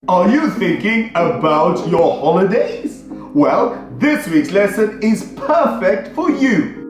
Are you thinking about your holidays? Well, this week's lesson is perfect for you.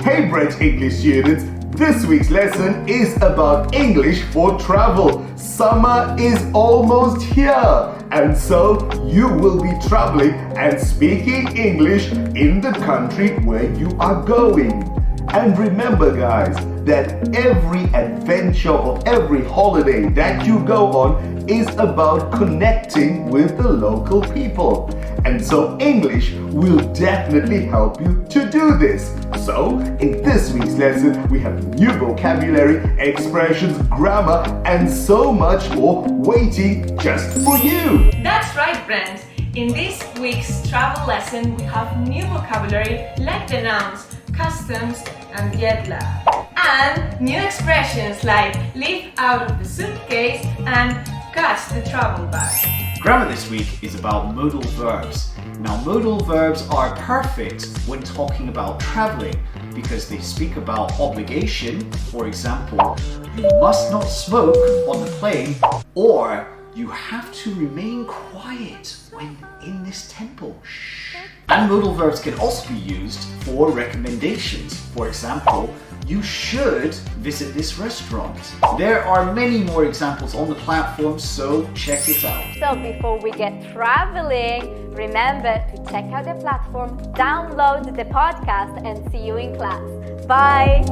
Hey Brent English students, this week's lesson is about English for travel. Summer is almost here, and so you will be traveling and speaking English in the country where you are going. And remember guys, that every adventure or every holiday that you go on is about connecting with the local people. And so English will definitely help you to do this. So in this week's lesson, we have new vocabulary, expressions, grammar, and so much more waiting just for you. That's right, Brent. In this week's travel lesson, we have new vocabulary like the nouns customs and jet lag, and new expressions like leave out of the suitcase and catch the travel bag. Grammar this week is about modal verbs. Now, modal verbs are perfect when talking about traveling because they speak about obligation. For example, you must not smoke on the plane, or you have to remain quiet when in this temple. Shh. And modal verbs can also be used for recommendations. For example, you should visit this restaurant. There are many more examples on the platform, so check it out. So before we get traveling, remember to check out the platform, download the podcast, and see you in class. Bye!